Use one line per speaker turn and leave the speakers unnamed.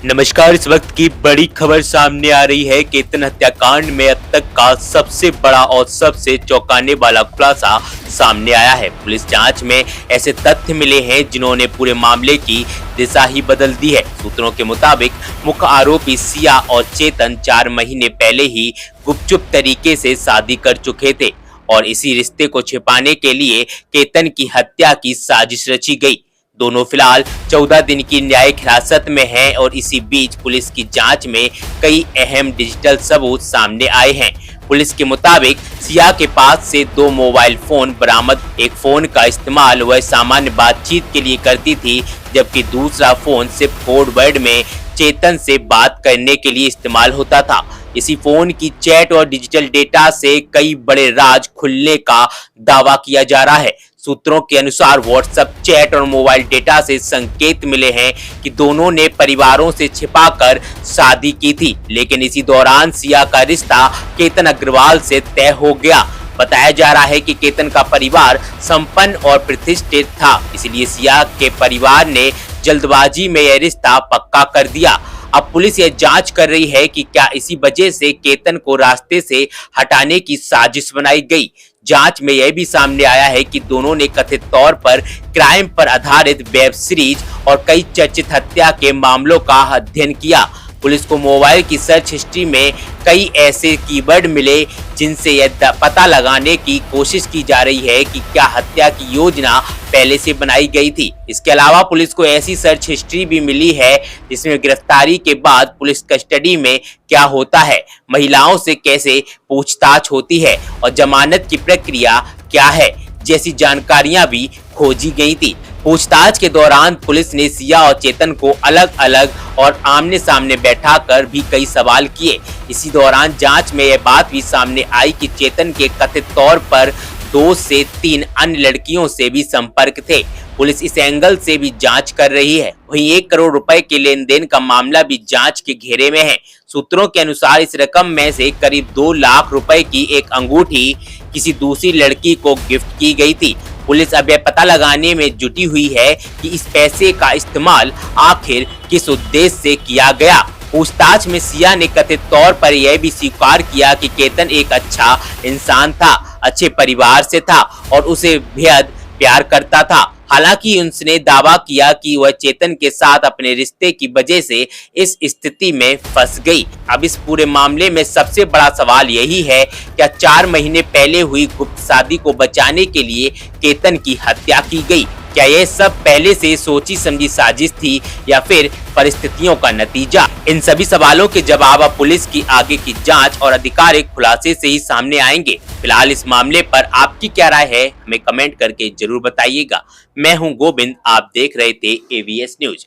नमस्कार। इस वक्त की बड़ी खबर सामने आ रही है। केतन हत्याकांड में अब तक का सबसे बड़ा और सबसे चौंकाने वाला खुलासा सामने आया है। पुलिस जांच में ऐसे तथ्य मिले हैं जिन्होंने पूरे मामले की दिशा ही बदल दी है। सूत्रों के मुताबिक मुख्य आरोपी सिया और चेतन 4 महीने पहले ही गुपचुप तरीके से शादी कर चुके थे और इसी रिश्ते को छिपाने के लिए केतन की हत्या की साजिश रची गई। दोनों फिलहाल 14 दिन की न्यायिक हिरासत में हैं और इसी बीच पुलिस की जांच में कई अहम डिजिटल सबूत सामने आए हैं। पुलिस के मुताबिक सिया के पास से 2 मोबाइल फोन बरामद। एक फोन का इस्तेमाल वह सामान्य बातचीत के लिए करती थी, जबकि दूसरा फोन सिर्फ कोड वर्ड में चेतन से बात करने के लिए इस्तेमाल होता था। इसी फोन की चैट और डिजिटल डेटा से कई बड़े राज खुलने का दावा किया जा रहा है। सूत्रों के अनुसार व्हाट्सएप चैट और मोबाइल डेटा से संकेत मिले हैं कि दोनों ने परिवारों से छिपाकर शादी की थी, लेकिन इसी दौरान सिया का रिश्ता केतन अग्रवाल से तय हो गया। बताया जा रहा है कि केतन का परिवार संपन्न और प्रतिष्ठित था, इसलिए सिया के परिवार ने जल्दबाजी में यह रिश्ता पक्का कर दिया। अब पुलिस यह जांच कर रही है कि क्या इसी वजह से केतन को रास्ते से हटाने की साजिश बनाई गई। जांच में यह भी सामने आया है कि दोनों ने कथित तौर पर क्राइम पर आधारित वेब सीरीज और कई चर्चित हत्या के मामलों का अध्ययन किया। पुलिस को मोबाइल की सर्च हिस्ट्री में कई ऐसे कीवर्ड मिले जिनसे यह पता लगाने की कोशिश की जा रही है कि क्या हत्या की योजना पहले से बनाई गई थी। इसके अलावा पुलिस को ऐसी सर्च हिस्ट्री भी मिली है जिसमें गिरफ्तारी के बाद पुलिस कस्टडी में क्या होता है, महिलाओं से कैसे पूछताछ होती है और जमानत की प्रक्रिया क्या है जैसी जानकारियां भी खोजी गई थी। पूछताछ के दौरान पुलिस ने सिया और चेतन को अलग अलग और आमने सामने बैठाकर भी कई सवाल किए। इसी दौरान जांच में यह बात भी सामने आई कि चेतन के कथित तौर पर 2 से 3 अन्य लड़कियों से भी संपर्क थे। पुलिस इस एंगल से भी जांच कर रही है। वहीं 1 करोड़ रुपए के लेन देन का मामला भी जांच के घेरे में है। सूत्रों के अनुसार इस रकम में से करीब 2 लाख रुपए की एक अंगूठी किसी दूसरी लड़की को गिफ्ट की गई थी। पुलिस अब यह पता लगाने में जुटी हुई है कि इस पैसे का इस्तेमाल आखिर किस उद्देश्य से किया गया। पूछताछ में सिया ने कथित तौर पर यह भी स्वीकार किया कि केतन एक अच्छा इंसान था, अच्छे परिवार से था और उसे बेहद प्यार करता था। हालांकि उसने दावा किया कि वह चेतन के साथ अपने रिश्ते की वजह से इस स्थिति में फंस गई। अब इस पूरे मामले में सबसे बड़ा सवाल यही है, क्या 4 महीने पहले हुई गुप्त शादी को बचाने के लिए केतन की हत्या की गई? क्या यह सब पहले से सोची समझी साजिश थी या फिर परिस्थितियों का नतीजा? इन सभी सवालों के जवाब अब पुलिस की आगे की जांच और आधिकारिक खुलासे से ही सामने आएंगे। फिलहाल इस मामले पर आपकी क्या राय है, हमें कमेंट करके जरूर बताइएगा। मैं हूं गोविंद, आप देख रहे थे AVS न्यूज।